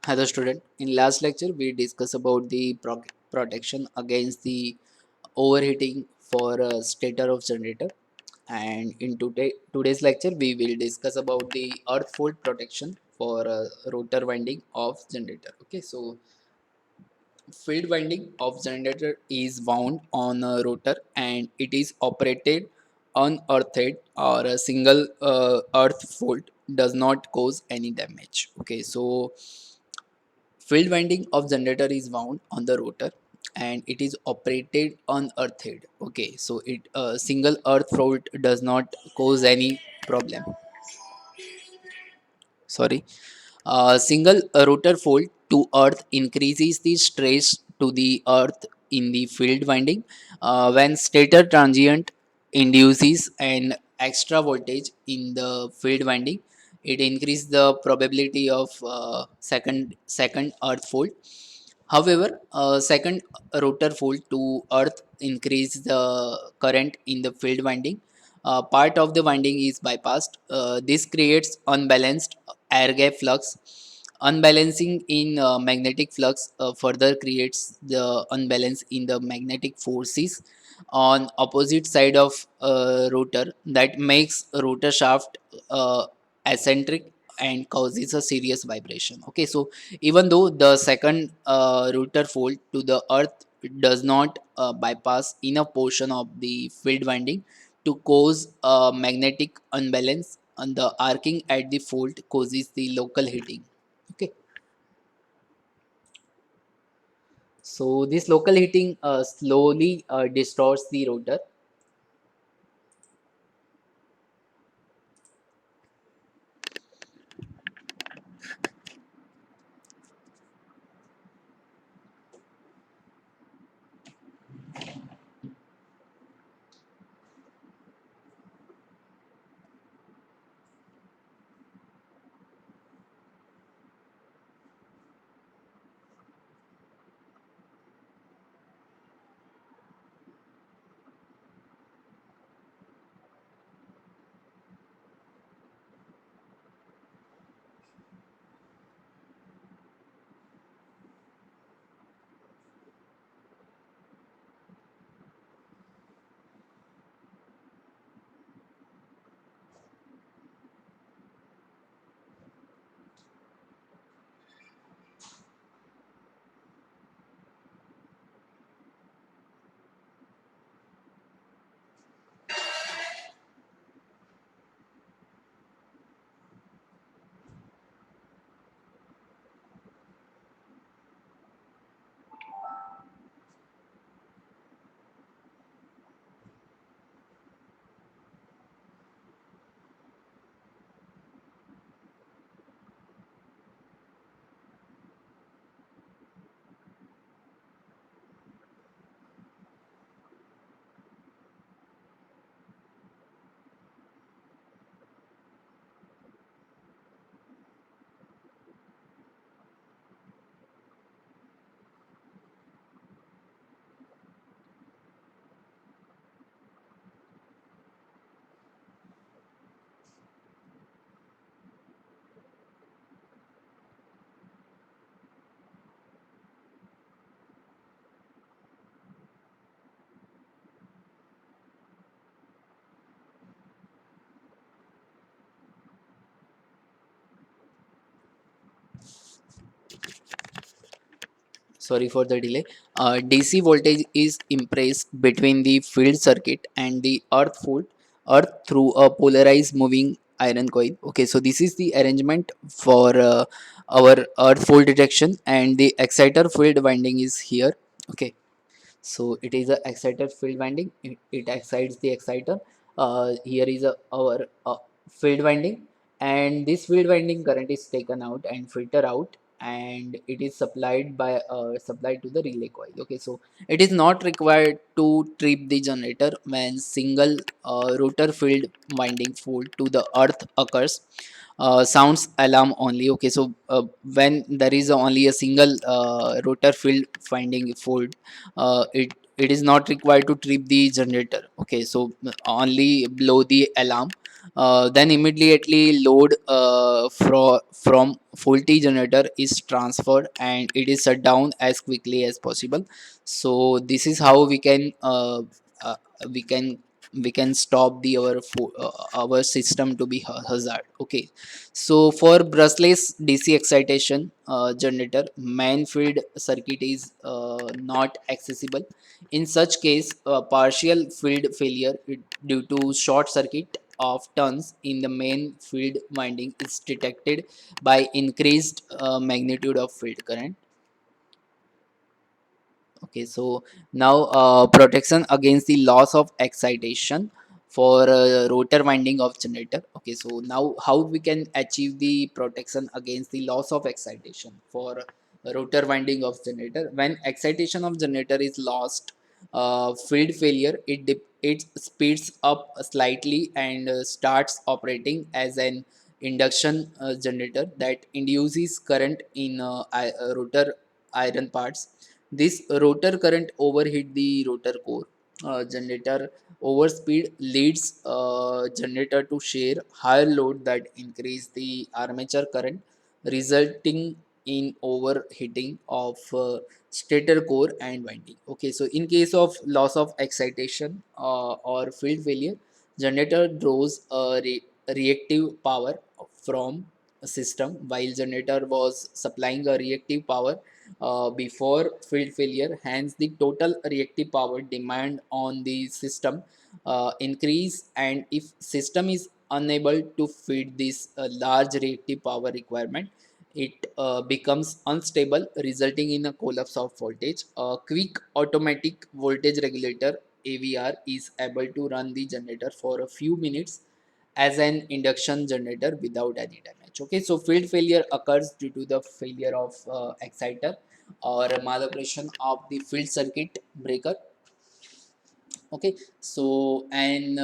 Hello student. In last lecture we discussed about the protection against the overheating for a stator of generator, and in today's lecture we will discuss about the earth fault protection for rotor winding of generator. Okay, so field winding of generator is wound on a rotor and it is operated unearthed, or a single earth fault does not cause any damage. Okay, so field winding of generator is wound on the rotor and it is operated unearthed. Okay, so it single earth fault does not cause any problem. Sorry. Single rotor fault to earth increases the stress to the earth in the field winding. When stator transient induces an extra voltage in the field winding, it increases the probability of second earth fault. However, second rotor fault to earth increase the current in the field winding. Part of the winding is bypassed. This creates unbalanced air gap flux. Unbalancing in magnetic flux further creates the unbalance in the magnetic forces on opposite side of rotor, that makes rotor shaft eccentric and causes a serious vibration. Okay, so even though the second rotor fold to the earth does not bypass enough portion of the field winding to cause a magnetic unbalance, and the arcing at the fault causes the local heating. Okay, so this local heating slowly distorts the rotor. Sorry for the delay. DC voltage is impressed between the field circuit and the earth through a polarized moving iron coil. Okay, so this is the arrangement for our earth fault detection, and the exciter field winding is here. Okay, so it is a exciter field winding. It excites the exciter. Here is our field winding, and this field winding current is taken out and filter out, and it is supplied to the relay coil. Okay, so it is not required to trip the generator when single rotor field winding fault to the earth occurs. Sounds alarm only. Okay, so when there is only a single rotor field finding fault, it is not required to trip the generator. Okay, so only blow the alarm then immediately load from faulty generator is transferred and it is shut down as quickly as possible. So this is how uh, we can we can stop the our system to be hazard. Okay, so for brushless DC excitation generator, main field circuit is not accessible. In such case, partial field failure due to short circuit of turns in the main field winding is detected by increased magnitude of field current. Okay, so now protection against the loss of excitation for rotor winding of generator. Okay, so now how we can achieve the protection against the loss of excitation for rotor winding of generator? When excitation of generator is lost, field failure, it speeds up slightly and starts operating as an induction generator that induces current in rotor iron parts. This rotor current overheat the rotor core. Generator overspeed leads generator to share higher load that increase the armature current, resulting in overheating of stator core and winding. Okay, so in case of loss of excitation or field failure, generator draws reactive power from a system while generator was supplying a reactive power before field failure. Hence, the total reactive power demand on the system increase, and if system is unable to feed this large reactive power requirement, it becomes unstable, resulting in a collapse of voltage. A quick automatic voltage regulator AVR is able to run the generator for a few minutes as an induction generator without any damage. Okay, so field failure occurs due to the failure of exciter or maloperation of the field circuit breaker. Okay, so and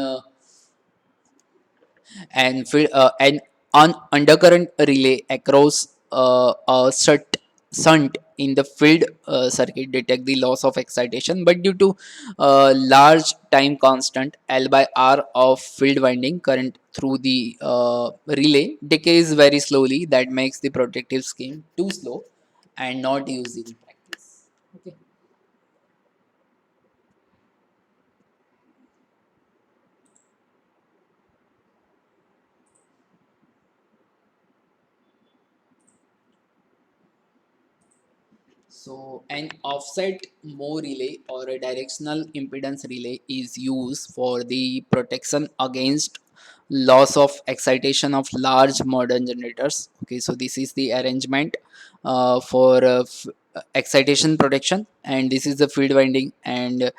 on undercurrent relay across a shunt in the field circuit detect the loss of excitation, but due to large time constant L by R of field winding current through the relay decays very slowly. That makes the protective scheme too slow and not used in practice. Okay. So an offset Moore relay or a directional impedance relay is used for the protection against loss of excitation of large modern generators. Okay, so this is the arrangement for excitation protection, and this is the field winding and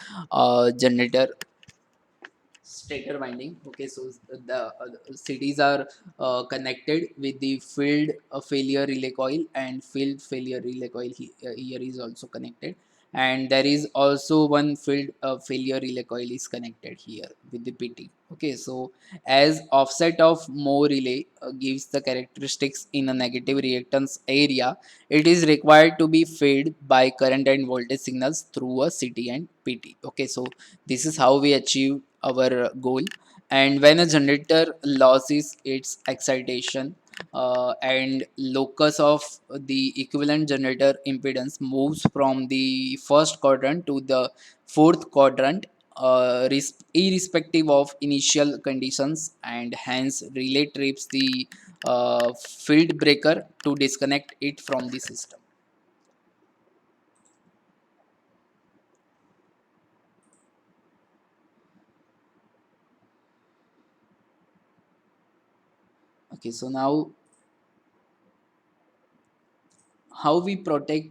generator stator winding. Okay, so the cities are connected with the field failure relay coil, and field failure relay coil here is also connected, and there is also one field failure relay coil is connected here with the PT. Okay, so as offset of Moore relay gives the characteristics in a negative reactance area, it is required to be fed by current and voltage signals through a CT and PT. Okay, so this is how we achieve our goal. And when a generator loses its excitation and locus of the equivalent generator impedance moves from the first quadrant to the fourth quadrant, irrespective of initial conditions, and hence relay trips the field breaker to disconnect it from the system. Okay, so now how we protect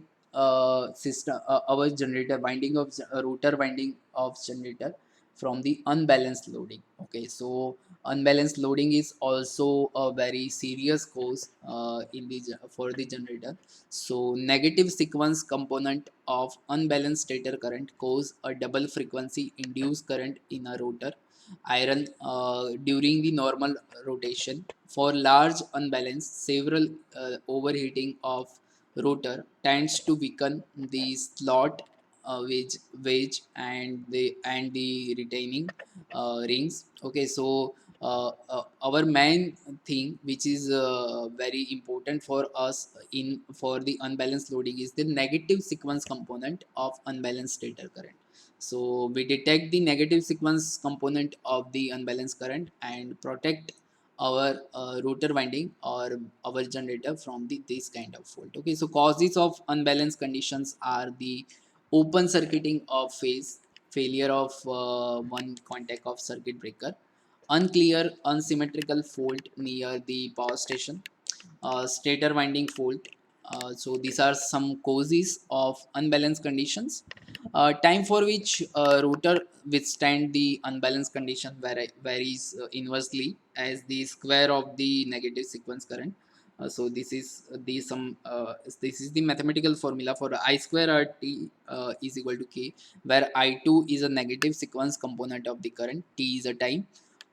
system our generator winding of rotor winding of generator from the unbalanced loading. Okay, so unbalanced loading is also a very serious cause for the generator. So negative sequence component of unbalanced stator current cause a double frequency induced current in a rotor iron during the normal rotation. For large unbalanced, several overheating of rotor tends to weaken the slot wedge and the retaining rings. Okay, so our main thing which is very important for us in for the unbalanced loading is the negative sequence component of unbalanced stator current. So we detect the negative sequence component of the unbalanced current and protect our rotor winding or our generator from this kind of fault. Okay, so causes of unbalanced conditions are the open circuiting of phase, failure of one contact of circuit breaker, unclear unsymmetrical fault near the power station, stator winding fault. So these are some causes of unbalanced conditions. Time for which rotor withstand the unbalanced condition varies inversely as the square of the negative sequence current. So this is the mathematical formula for I square RT is equal to K, where I2 is a negative sequence component of the current, T is a time,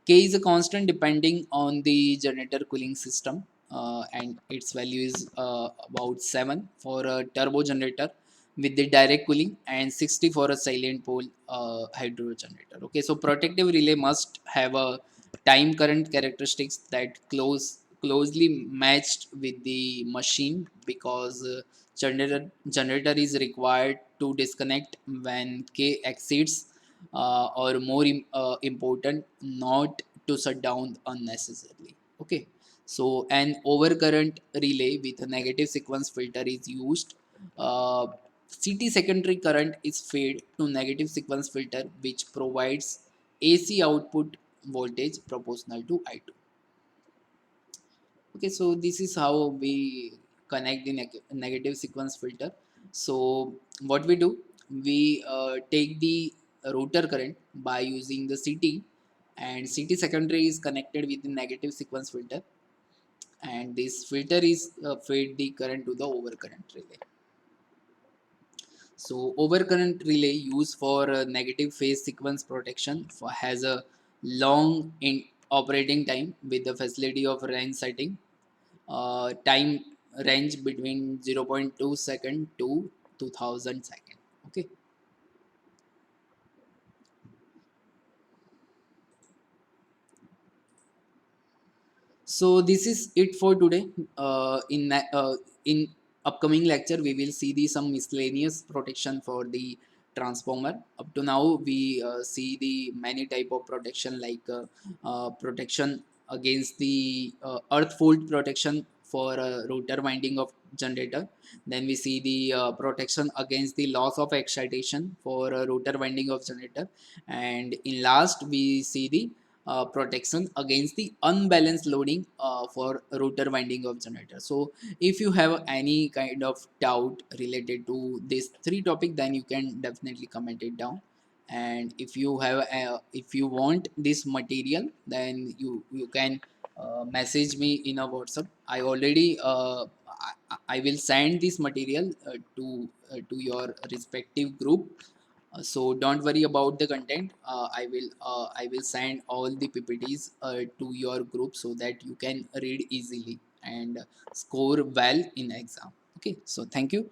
K is a constant depending on the generator cooling system, and its value is about 7 for a turbo generator with the direct cooling and 60 for a silent pole hydro generator. Okay, so protective relay must have a time current characteristics that closely matched with the machine because generator is required to disconnect when K exceeds or more important, not to shut down unnecessarily. Okay, so an overcurrent relay with a negative sequence filter is used. uh, CT secondary current is fed to negative sequence filter which provides AC output voltage proportional to I2. Okay, so this is how we connect the negative sequence filter. So what we do, we take the rotor current by using the CT, and CT secondary is connected with the negative sequence filter, and this filter is fed the current to the overcurrent relay. So overcurrent relay used for negative phase sequence protection has a long operating time with the facility of range setting, time range between 0.2 second to 2000 second. Okay, so this is it for today. In upcoming lecture we will see the some miscellaneous protection for the transformer. Up to now we see the many type of protection like protection against the earth fault protection for rotor winding of generator. Then we see the protection against the loss of excitation for rotor winding of generator, and in last we see the protection against the unbalanced loading for rotor winding of generator. So if you have any kind of doubt related to this three topic, then you can definitely comment it down. And if you have if you want this material, then you can message me in a WhatsApp. I already I will send this material to your respective group. So don't worry about the content. I will send all the PPTs to your group so that you can read easily and score well in exam. Okay, so thank you.